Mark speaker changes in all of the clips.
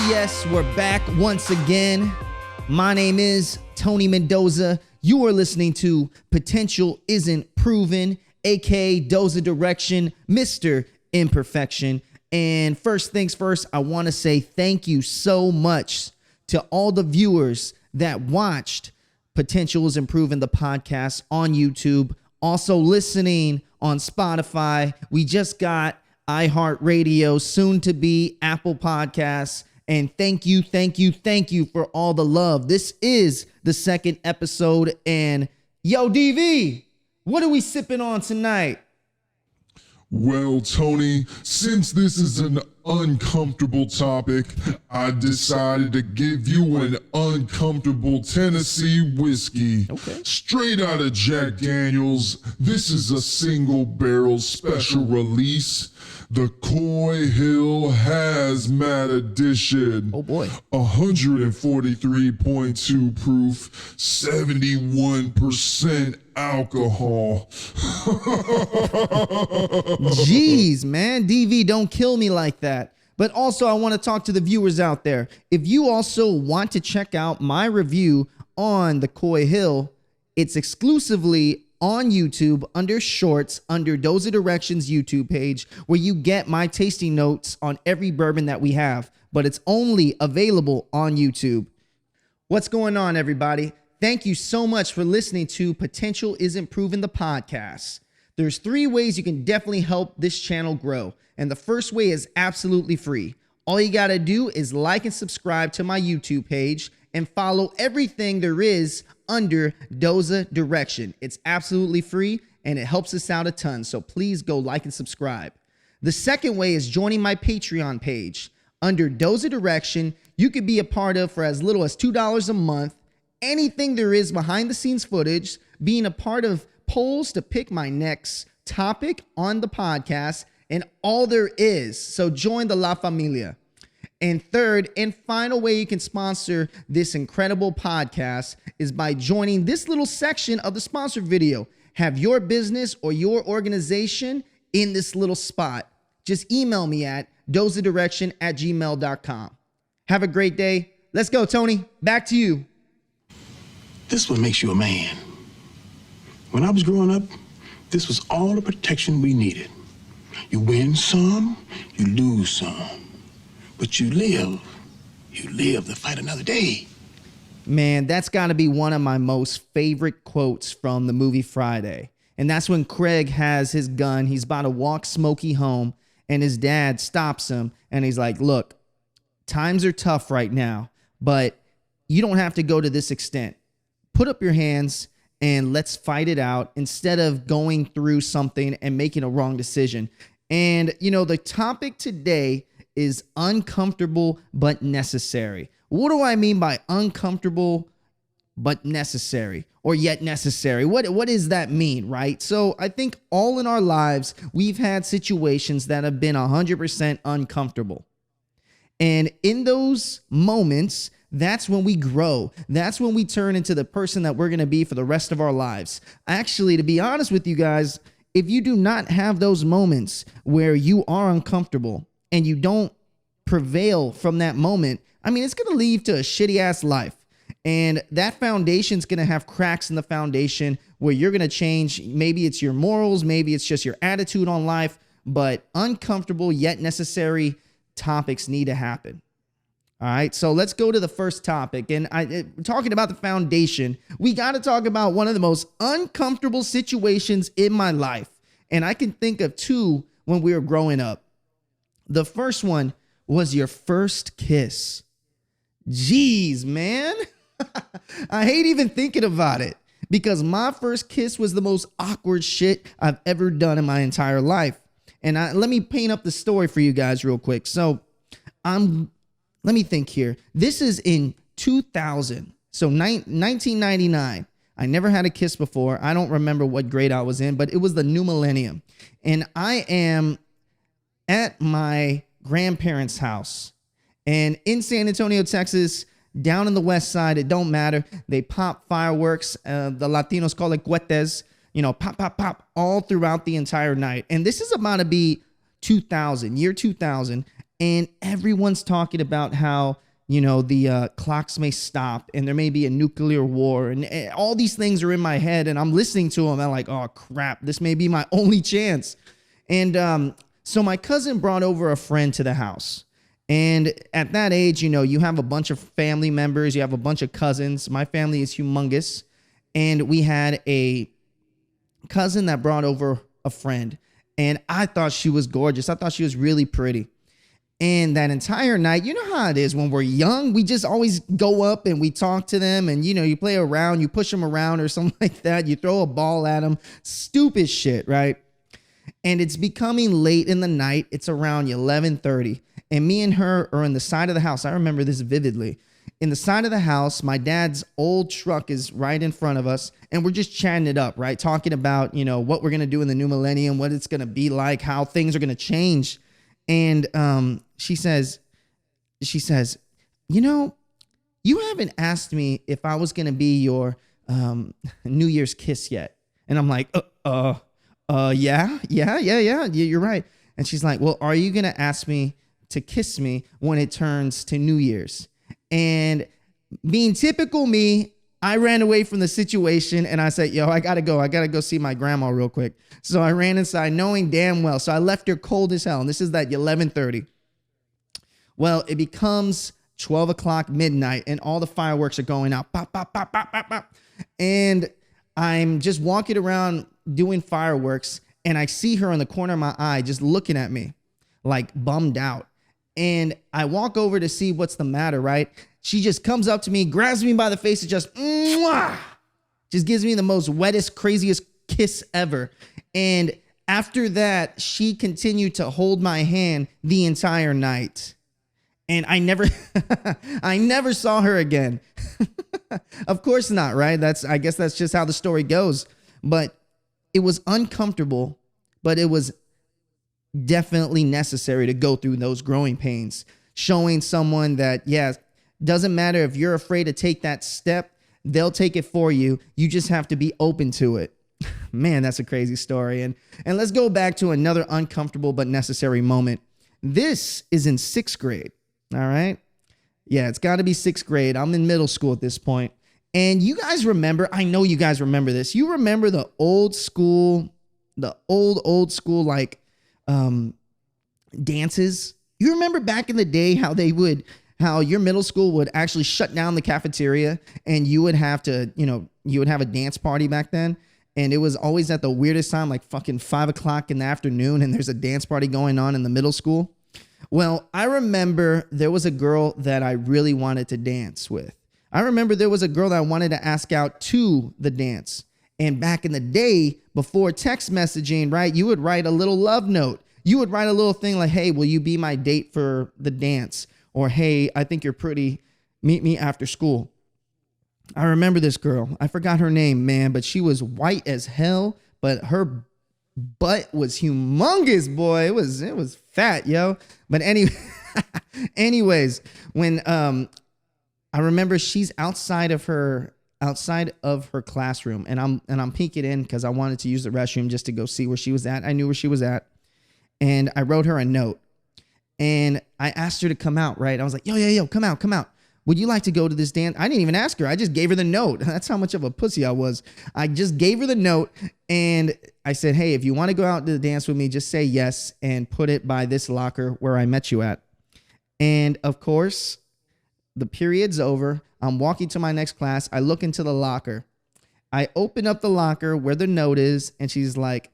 Speaker 1: Yes, we're back once again. My name is Tony Mendoza. You are listening to Potential Isn't Proven, aka Doza Direction, Mr. Imperfection. And first things first, I want to say thank you so much to all the viewers that watched Potential Isn't Proven, the podcast on YouTube. Also listening on Spotify. We just got iHeartRadio, soon to be Apple Podcasts. And thank you for all the love. This is the second episode. And yo, DV, what are we sipping on tonight?
Speaker 2: Well, Tony, since this is an uncomfortable topic, I decided to give you an uncomfortable Tennessee whiskey.
Speaker 1: Okay.
Speaker 2: Straight out of Jack Daniels. This is a single barrel special release. The Coy Hill Hazmat Edition.
Speaker 1: Oh boy.
Speaker 2: 143.2 proof, 71% alcohol.
Speaker 1: Jeez, man. DV, don't kill me like that. But also, I want to talk to the viewers out there. If you also want to check out my review on the Coy Hill, it's exclusively on YouTube under Shorts, under Doza Directions YouTube page, where you get my tasting notes on every bourbon that we have, but it's only available on YouTube. What's going on, everybody? Thank you so much for listening to Potential Isn't Proven, the podcast. There's 3 ways you can definitely help this channel grow, and the first way is absolutely free. All you gotta do is like and subscribe to my YouTube page and follow everything there is under Doza Direction. It's absolutely free and it helps us out a ton. So please go like and subscribe. The second way is joining my Patreon page. Under Doza Direction, you could be a part of for as little as $2 a month. Anything there is behind the scenes footage, being a part of polls to pick my next topic on the podcast, and all there is. So join the La Familia. And third and final way you can sponsor this incredible podcast is by joining this little section of the sponsor video. Have your business or your organization in this little spot. Just email me at dozadirection@gmail.com. Have a great day. Let's go, Tony. Back to you.
Speaker 3: This is what makes you a man. When I was growing up, this was all the protection we needed. You win some, you lose some. But you live to fight another day.
Speaker 1: Man, that's got to be one of my most favorite quotes from the movie Friday. And that's when Craig has his gun. He's about to walk Smokey home, and his dad stops him, and he's like, look, times are tough right now, but you don't have to go to this extent. Put up your hands and let's fight it out instead of going through something and making a wrong decision. And, you know, the topic today is uncomfortable but necessary. What do I mean by uncomfortable but necessary, or yet necessary? What does that mean, right? So I think all in our lives, we've had situations that have been 100% uncomfortable. And in those moments, that's when we grow. That's when we turn into the person that we're going to be for the rest of our lives. Actually, to be honest with you guys, if you do not have those moments where you are uncomfortable and you don't prevail from that moment, I mean, it's going to lead to a shitty ass life. And that foundation's going to have cracks in the foundation where you're going to change. Maybe it's your morals, maybe it's just your attitude on life, but uncomfortable yet necessary topics need to happen. All right, so let's go to the first topic. And talking about the foundation, we got to talk about one of the most uncomfortable situations in my life. And I can think of 2 when we were growing up. The first one was your first kiss. Jeez, man. I hate even thinking about it because my first kiss was the most awkward shit I've ever done in my entire life. And let me paint up the story for you guys real quick. So let me think here. This is in 2000. So 1999. I never had a kiss before. I don't remember what grade I was in, but it was the new millennium. And I am at my grandparents' house. And in San Antonio, Texas, down in the west side, it don't matter. They pop fireworks. The Latinos call it cohetes. You know, pop, pop, pop all throughout the entire night. And this is about to be 2000, year 2000. And everyone's talking about how, the clocks may stop and there may be a nuclear war, and all these things are in my head, and I'm listening to them. I'm like, oh crap, this may be my only chance. And so my cousin brought over a friend to the house. And at that age, you have a bunch of family members, you have a bunch of cousins. My family is humongous. And we had a cousin that brought over a friend. And I thought she was gorgeous. I thought she was really pretty. And that entire night, you know how it is when we're young, we just always go up and we talk to them, and you play around, you push them around or something like that. You throw a ball at them, stupid shit, right? And it's becoming late in the night. It's around 11:30, and me and her are in the side of the house. I remember this vividly. In the side of the house, my dad's old truck is right in front of us, and we're just chatting it up, right? Talking about, what we're going to do in the new millennium, what it's going to be like, how things are going to change. And she says, you haven't asked me if I was going to be your New Year's kiss yet. And I'm like, yeah, you're right. And she's like, well, are you going to ask me to kiss me when it turns to New Year's? And being typical me, I ran away from the situation and I said, yo, I gotta go see my grandma real quick. So I ran inside knowing damn well. So I left her cold as hell. And this is that 11:30. Well, it becomes 12 o'clock midnight and all the fireworks are going out. Pop, pop, pop, pop, pop, pop. And I'm just walking around doing fireworks, and I see her in the corner of my eye just looking at me like bummed out. And I walk over to see what's the matter, right? She just comes up to me, grabs me by the face, and just, mwah, just gives me the most wettest, craziest kiss ever. And after that, she continued to hold my hand the entire night. And I never saw her again. Of course not, right? I guess that's just how the story goes. But it was uncomfortable, but it was definitely necessary to go through those growing pains, showing someone that, doesn't matter if you're afraid to take that step, they'll take it for you. You just have to be open to it. Man, that's a crazy story. And let's go back to another uncomfortable but necessary moment. This is in 6th grade. All right. Yeah, it's got to be 6th grade. I'm in middle school at this point. And you guys remember, I know you guys remember this. You remember the old school like dances. You remember back in the day how your middle school would actually shut down the cafeteria and you would have to, you would have a dance party back then. And it was always at the weirdest time, like fucking 5 o'clock in the afternoon. And there's a dance party going on in the middle school. Well, I remember there was a girl that I really wanted to dance with. I remember there was a girl that I wanted to ask out to the dance. And back in the day, before text messaging, right, you would write a little love note. You would write a little thing like, hey, will you be my date for the dance? Or, hey, I think you're pretty. Meet me after school. I remember this girl. I forgot her name, man, but she was white as hell, but her butt was humongous, boy. It was fat, yo. But anyways, when I remember she's outside of her classroom, and I'm peeking in because I wanted to use the restroom just to go see where she was at. I knew where she was at, and I wrote her a note, and I asked her to come out. Right, I was like, yo, come out. Would you like to go to this dance? I didn't even ask her. I just gave her the note. That's how much of a pussy I was. I just gave her the note, and I said, hey, if you want to go out to the dance with me, just say yes and put it by this locker where I met you at. And of course, the period's over. I'm walking to my next class. I look into the locker. I open up the locker where the note is, and she's like,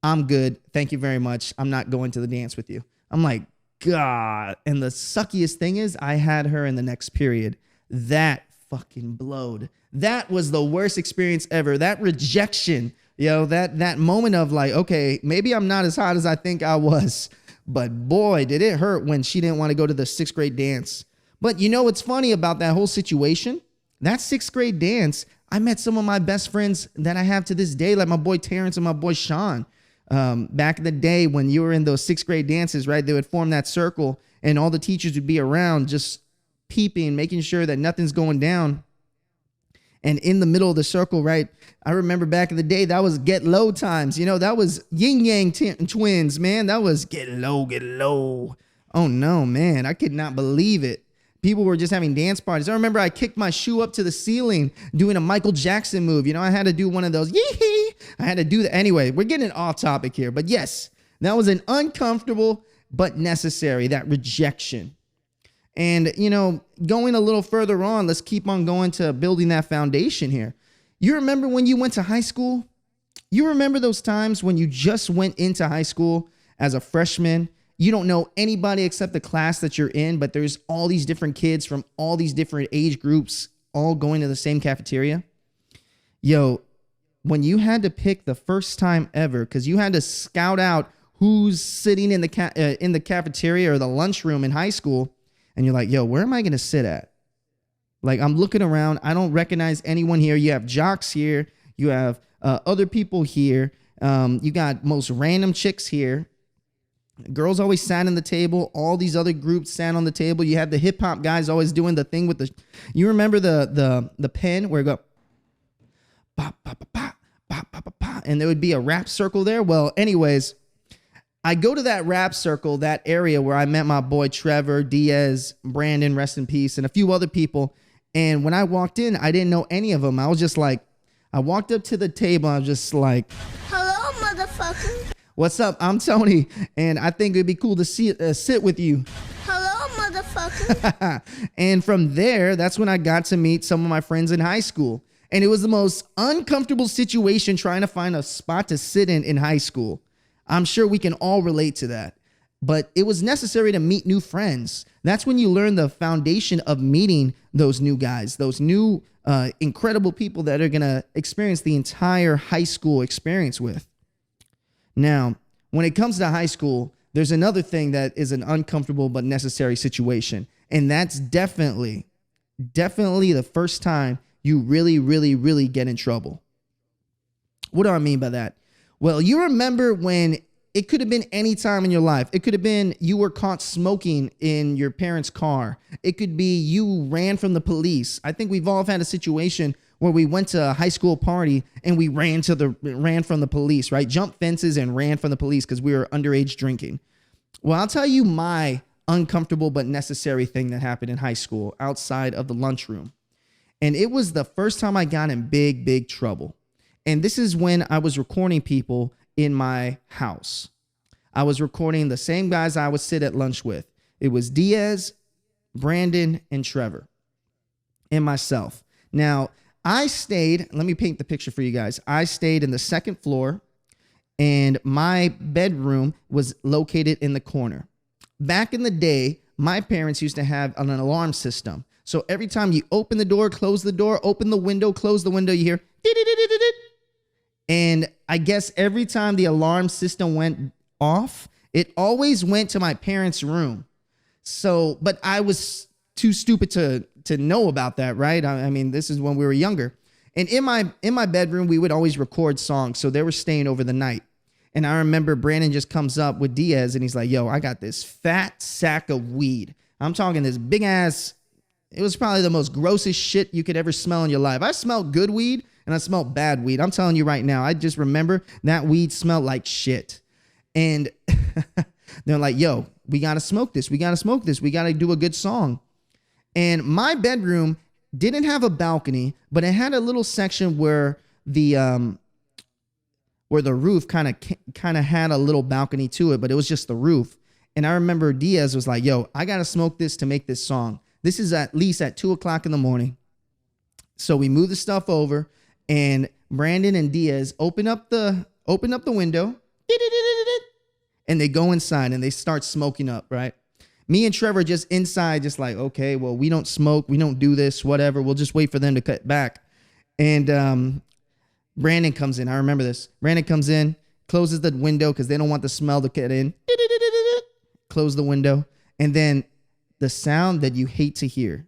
Speaker 1: I'm good. Thank you very much. I'm not going to the dance with you. I'm like, God. And the suckiest thing is I had her in the next period. That fucking blowed. That was the worst experience ever. That rejection, that moment of like, okay, maybe I'm not as hot as I think I was, but boy, did it hurt when she didn't want to go to the 6th grade dance. But you know what's funny about that whole situation? That 6th grade dance, I met some of my best friends that I have to this day, like my boy Terrence and my boy Sean. Back in the day when you were in those 6th grade dances, right, they would form that circle and all the teachers would be around just peeping, making sure that nothing's going down. And in the middle of the circle, right, I remember back in the day, that was get low times. That was yin yang twins, man. That was get low. Oh no, man. I could not believe it. People were just having dance parties. I remember I kicked my shoe up to the ceiling doing a Michael Jackson move. I had to do one of those. Yee-hee. I had to do that. Anyway, we're getting off topic here. But yes, that was an uncomfortable but necessary, that rejection. And, going a little further on, let's keep on going to building that foundation here. You remember when you went to high school? You remember those times when you just went into high school as a freshman? You don't know anybody except the class that you're in, but there's all these different kids from all these different age groups all going to the same cafeteria. Yo, when you had to pick the first time ever, because you had to scout out who's sitting in the cafeteria or the lunchroom in high school, and you're like, yo, where am I going to sit at? Like, I'm looking around. I don't recognize anyone here. You have jocks here. You have other people here. You got most random chicks here. Girls always sat on the table. All these other groups sat on the table. You had the hip hop guys always doing the thing with you remember the pen where it go, pop, pop, pop, pop, pop, pop, pop, and there would be a rap circle there. Well, anyways, I go to that rap circle, that area where I met my boy Trevor, Diaz, Brandon, rest in peace, and a few other people. And when I walked in, I didn't know any of them. I was just like, I walked up to the table. I was just like,
Speaker 4: hello, motherfucker.
Speaker 1: What's up? I'm Tony, and I think it'd be cool to sit with you.
Speaker 4: Hello, motherfucker.
Speaker 1: And from there, that's when I got to meet some of my friends in high school. And it was the most uncomfortable situation trying to find a spot to sit in high school. I'm sure we can all relate to that. But it was necessary to meet new friends. That's when you learn the foundation of meeting those new guys, those new incredible people that are going to experience the entire high school experience with. Now, when it comes to high school, there's another thing that is an uncomfortable but necessary situation. And that's definitely the first time you really, really, really get in trouble. What do I mean by that? Well, you remember when it could have been any time in your life. It could have been you were caught smoking in your parents' car. It could be you ran from the police. I think we've all had a situation where we went to a high school party and we ran from the police, right? Jumped fences and ran from the police because we were underage drinking. Well, I'll tell you my uncomfortable but necessary thing that happened in high school outside of the lunchroom. And it was the first time I got in big, big trouble. And this is when I was recording people in my house. I was recording the same guys I would sit at lunch with. It was Diaz, Brandon, and Trevor, and myself. Now, let me paint the picture for you guys. I stayed in the second floor, and my bedroom was located in the corner. Back in the day, my parents used to have an alarm system. So every time you open the door, close the door, open the window, close the window, you hear dee-dee-dee-dee-dee. And I guess every time the alarm system went off, it always went to my parents' room. So, but I was too stupid to know about that, right? I mean, this is when we were younger. And in my bedroom, we would always record songs. So they were staying over the night. And I remember Brandon just comes up with Diaz and he's like, yo, I got this fat sack of weed. I'm talking this big ass. It was probably the most grossest shit you could ever smell in your life. I smelled good weed and I smelled bad weed. I'm telling you right now, I just remember that weed smelled like shit. And they're like, yo, we got to smoke this. We got to smoke this. We got to do a good song. And my bedroom didn't have a balcony, but it had a little section where the roof kind of had a little balcony to it, but it was just the roof. And I remember Diaz was like, yo, I got to smoke this to make this song. This is at least at 2:00 in the morning. So we move the stuff over and Brandon and Diaz open up the window and they go inside and they start smoking up, right? Me and Trevor just inside, just like, okay, well, we don't smoke. We don't do this, whatever. We'll just wait for them to cut back. And Brandon comes in. I remember this. Brandon comes in, closes the window because they don't want the smell to get in. Close the window. And then the sound that you hate to hear,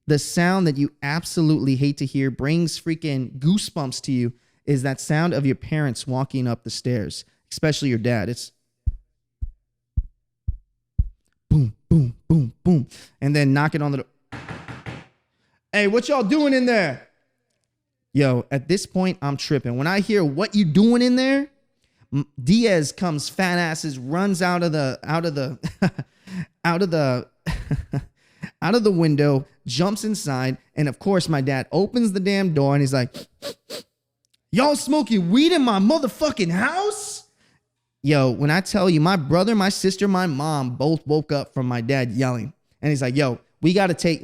Speaker 1: the sound that you absolutely hate to hear, brings freaking goosebumps to you, is that sound of your parents walking up the stairs, especially your dad. It's boom, boom, boom, boom. And then knocking on the door. Hey, what y'all doing in there? Yo, at this point, I'm tripping. When I hear what you doing in there, Diaz comes fat asses, runs out of the out of the out of the window, jumps inside, and of course my dad opens the damn door and he's like, y'all smoking weed in my motherfucking house? Yo, when I tell you, my brother, my sister, my mom both woke up from my dad yelling. And he's like, yo, we gotta take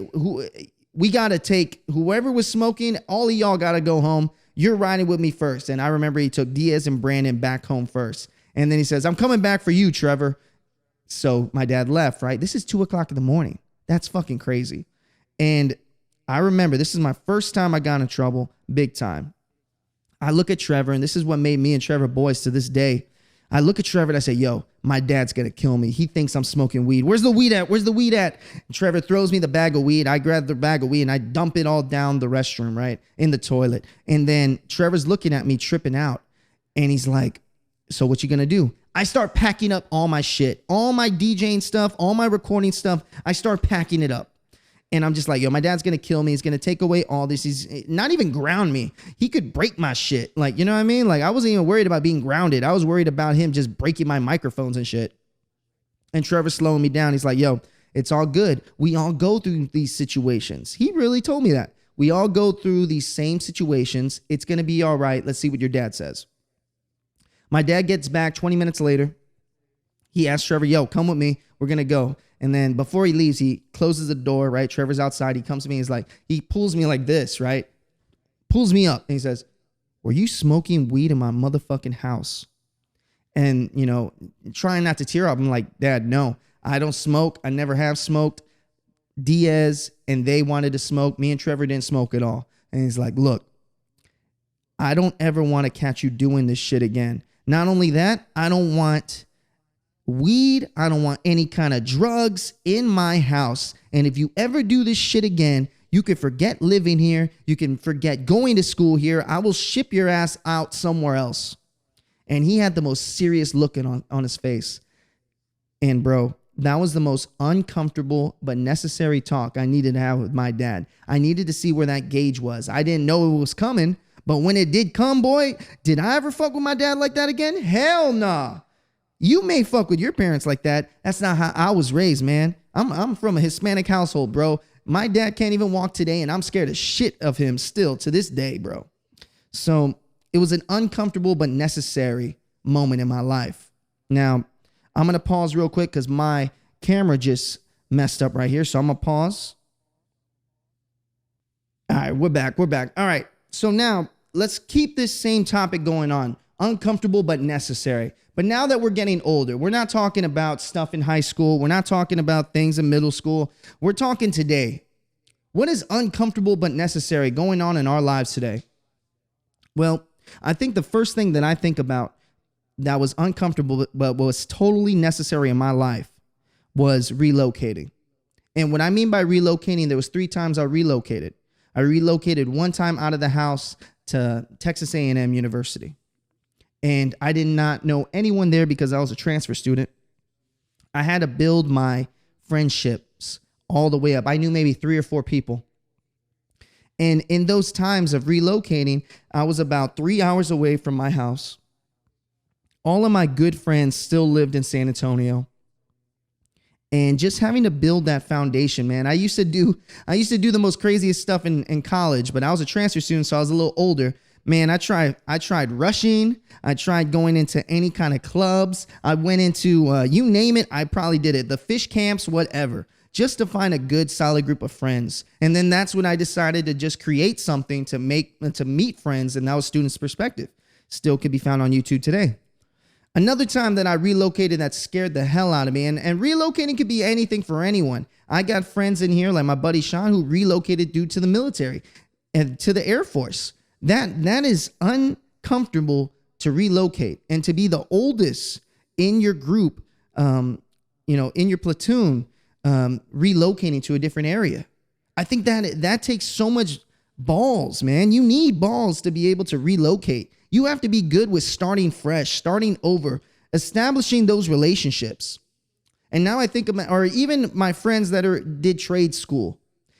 Speaker 1: whoever was smoking, all of y'all gotta go home. You're riding with me first. And I remember he took Diaz and Brandon back home first. And then he says, I'm coming back for you, Trevor. So my dad left, right? This is 2 o'clock in the morning. That's fucking crazy. And I remember this is my first time I got in trouble, big time. I look at Trevor, and this is what made me and Trevor boys to this day. I look at Trevor and I say, yo, my dad's going to kill me. He thinks I'm smoking weed. Where's the weed at? Where's the weed at? And Trevor throws me the bag of weed. I grab the bag of weed and I dump it all down the restroom, right? In the toilet. And then Trevor's looking at me tripping out. And he's like, so what you going to do? I start packing up all my shit, all my DJing stuff, all my recording stuff. I start packing it up. And I'm just like, yo, my dad's going to kill me. He's going to take away all this. He's not even ground me. He could break my shit. Like, you know what I mean? Like, I wasn't even worried about being grounded. I was worried about him just breaking my microphones and shit. And Trevor's slowing me down. He's like, yo, it's all good. We all go through these situations. He really told me that. We all go through these same situations. It's going to be all right. Let's see what your dad says. My dad gets back 20 minutes later. He asks Trevor, yo, come with me. We're going to go. And then before he leaves, he closes the door, right? Trevor's outside. He comes to me. He's like, he pulls me like this, right? Pulls me up. And he says, were you smoking weed in my motherfucking house? And, you know, trying not to tear up. I'm like, Dad, no, I don't smoke. I never have smoked. Diaz and they wanted to smoke. Me and Trevor didn't smoke at all. And he's like, look, I don't ever want to catch you doing this shit again. Not only that, I don't want weed. I don't want any kind of drugs in my house. And if you ever do this shit again, you can forget living here. You can forget going to school here. I will ship your ass out somewhere else. And he had the most serious look on his face. And bro, that was the most uncomfortable but necessary talk I needed to have with my dad. I needed to see where that gauge was. I didn't know it was coming, but when it did come, boy, did I ever fuck with my dad like that again? Hell nah. You may fuck with your parents like that. That's not how I was raised, man. I'm from a Hispanic household, bro. My dad can't even walk today, and I'm scared as shit of him still to this day, bro. So it was an uncomfortable but necessary moment in my life. Now, I'm going to pause real quick because my camera just messed up right here. So I'm going to pause. All right, we're back. All right. So now let's keep this same topic going on. Uncomfortable but necessary. But now that we're getting older, we're not talking about stuff in high school. We're not talking about things in middle school. We're talking today. What is uncomfortable but necessary going on in our lives today? Well, I think the first thing that I think about that was uncomfortable but was totally necessary in my life was relocating. And what I mean by relocating, there was 3 times I relocated. I relocated one time out of the house to Texas A&M University. And I did not know anyone there because I was a transfer student. I had to build my friendships all the way up. I knew maybe 3 or 4 people. And in those times of relocating, I was about 3 hours away from my house. All of my good friends still lived in San Antonio. And just having to build that foundation, man. I used to do the most craziest stuff in college, but I was a transfer student, so I was a little older. Man, I tried rushing. I tried going into any kind of clubs. I went into, you name it, I probably did it. The fish camps, whatever, just to find a good, solid group of friends. And then that's when I decided to just create something to meet friends, and that was Student's Perspective. Still can be found on YouTube today. Another time that I relocated that scared the hell out of me, and relocating could be anything for anyone. I got friends in here like my buddy Sean who relocated due to the military and to the Air Force. That is uncomfortable to relocate, and to be the oldest in your group, in your platoon, relocating to a different area. I think that takes so much balls, man. You need balls to be able to relocate. You have to be good with starting fresh, starting over, establishing those relationships. And now I think about, or even my friends that did trade school,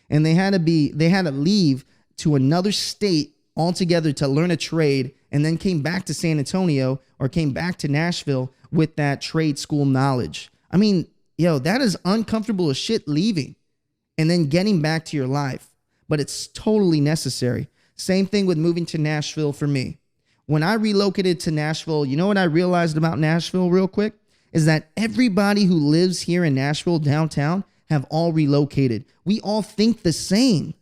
Speaker 1: and they had to leave to another state altogether to learn a trade, and then came back to San Antonio or came back to Nashville with that trade school knowledge. I mean, yo, that is uncomfortable as shit leaving and then getting back to your life. But it's totally necessary. Same thing with moving to Nashville for me. When I relocated to Nashville, you know what I realized about Nashville real quick? Is that everybody who lives here in Nashville downtown have all relocated. We all think the same.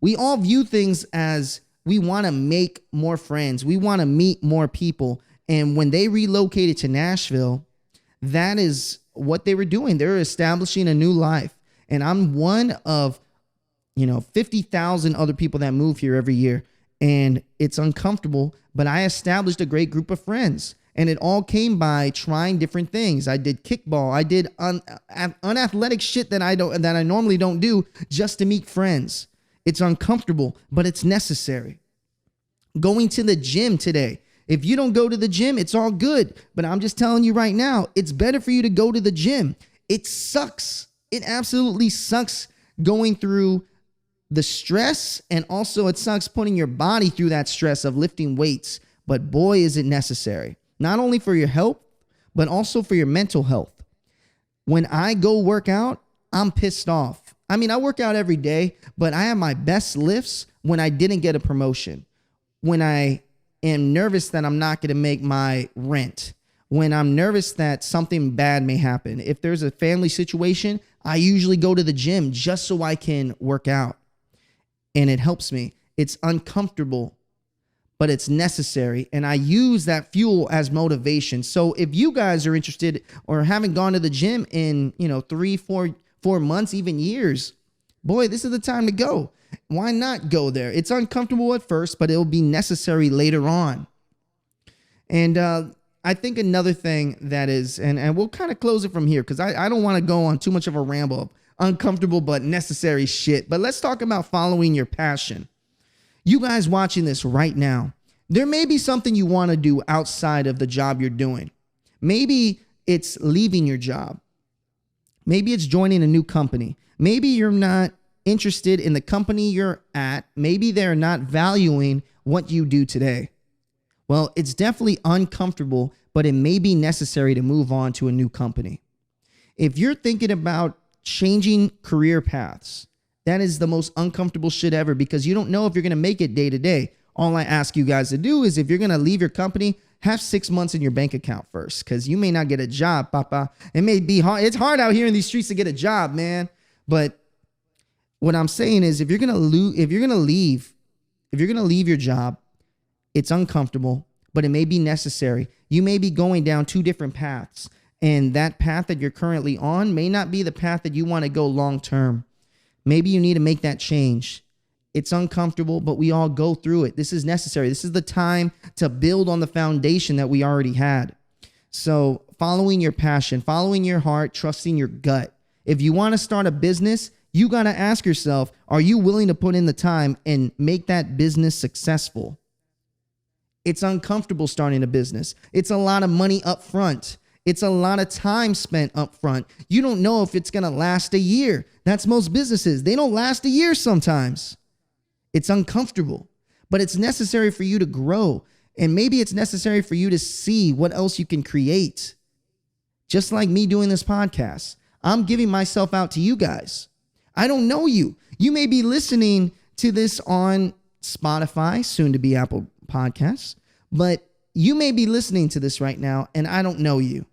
Speaker 1: We all view things as we want to make more friends. We want to meet more people. And when they relocated to Nashville, that is what they were doing. They're establishing a new life. And I'm one of 50,000 other people that move here every year. And it's uncomfortable, but I established a great group of friends. And it all came by trying different things. I did kickball. I did unathletic shit that I normally don't do just to meet friends. It's uncomfortable, but it's necessary. Going to the gym today. If you don't go to the gym, it's all good. But I'm just telling you right now, it's better for you to go to the gym. It sucks. It absolutely sucks going through the stress, and also it sucks putting your body through that stress of lifting weights. But boy, is it necessary. Not only for your health, but also for your mental health. When I go work out, I'm pissed off. I mean, I work out every day, but I have my best lifts when I didn't get a promotion. When I am nervous that I'm not going to make my rent. When I'm nervous that something bad may happen. If there's a family situation, I usually go to the gym just so I can work out. And it helps me. It's uncomfortable, but it's necessary. And I use that fuel as motivation. So if you guys are interested or haven't gone to the gym in, 3-4 months, even years, boy, this is the time to go. Why not go there? It's uncomfortable at first, but it'll be necessary later on. And I think another thing that is, and we'll kind of close it from here because I don't want to go on too much of a ramble of uncomfortable but necessary shit. But let's talk about following your passion. You guys watching this right now, there may be something you want to do outside of the job you're doing. Maybe it's leaving your job. Maybe it's joining a new company. Maybe you're not interested in the company you're at. Maybe they're not valuing what you do today. Well, it's definitely uncomfortable, but it may be necessary to move on to a new company. If you're thinking about changing career paths, that is the most uncomfortable shit ever because you don't know if you're going to make it day to day. All I ask you guys to do is if you're going to leave your company, have 6 months in your bank account first because you may not get a job, papa. It may be hard. It's hard out here in these streets to get a job, man. But what I'm saying is if you're going to leave your job, it's uncomfortable, but it may be necessary. You may be going down 2 different paths, and that path that you're currently on may not be the path that you want to go long term. Maybe you need to make that change. It's uncomfortable, but we all go through it. This is necessary. This is the time to build on the foundation that we already had. So following your passion, following your heart, trusting your gut. If you want to start a business, you got to ask yourself, are you willing to put in the time and make that business successful? It's uncomfortable starting a business. It's a lot of money up front. It's a lot of time spent up front. You don't know if it's going to last a year. That's most businesses. They don't last a year sometimes. It's uncomfortable, but it's necessary for you to grow. And maybe it's necessary for you to see what else you can create. Just like me doing this podcast. I'm giving myself out to you guys. I don't know you. You may be listening to this on Spotify, soon to be Apple Podcasts, but you may be listening to this right now and I don't know you.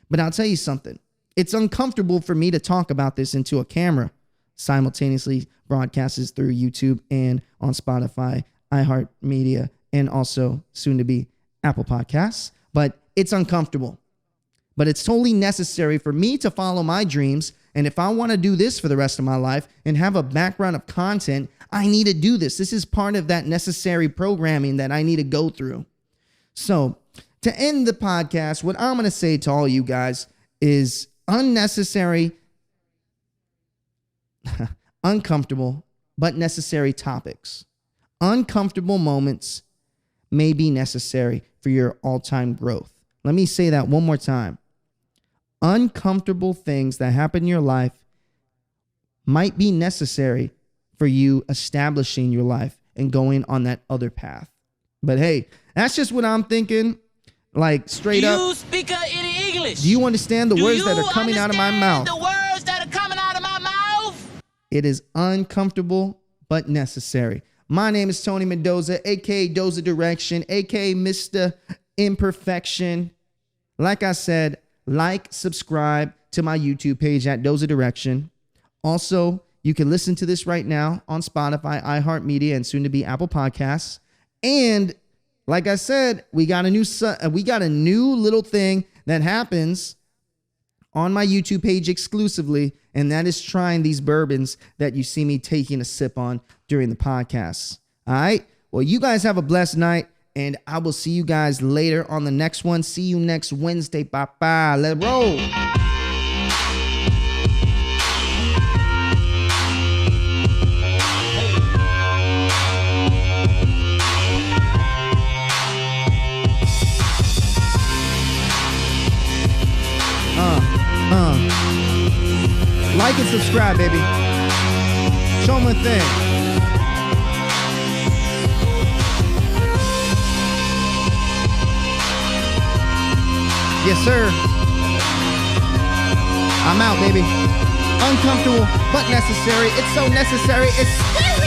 Speaker 1: But I'll tell you something. It's uncomfortable for me to talk about this into a camera, simultaneously broadcasts through YouTube and on Spotify, iHeartMedia, and also soon to be Apple Podcasts. But it's uncomfortable. But it's totally necessary for me to follow my dreams. And if I want to do this for the rest of my life and have a background of content, I need to do this. This is part of that necessary programming that I need to go through. So to end the podcast, what I'm going to say to all you guys is unnecessary, uncomfortable, but necessary topics. Uncomfortable moments may be necessary for your all-time growth. Let me say that one more time. Uncomfortable things that happen in your life might be necessary for you establishing your life and going on that other path. But hey, that's just what I'm thinking. Like straight
Speaker 5: Do
Speaker 1: up.
Speaker 5: you speak any English?
Speaker 1: Do you understand the
Speaker 5: Do
Speaker 1: words
Speaker 5: you
Speaker 1: that are coming out of my mouth?
Speaker 5: The words that are coming out of my mouth?
Speaker 1: It is uncomfortable but necessary. My name is Tony Mendoza, aka Doza Direction, aka Mr. Imperfection. Like I said, like, subscribe to my YouTube page at Doza Direction. Also, you can listen to this right now on Spotify, iHeartMedia, and soon to be Apple Podcasts. And like I said, we got a new little thing that happens on my YouTube page exclusively, and that is trying these bourbons that you see me taking a sip on during the podcast. All right. Well, you guys have a blessed night, and I will see you guys later on the next one. See you next Wednesday. Bye-bye. Let's roll. Like and subscribe, baby. Show them a thing. Yes, sir. I'm out, baby. Uncomfortable, but necessary. It's so necessary. It's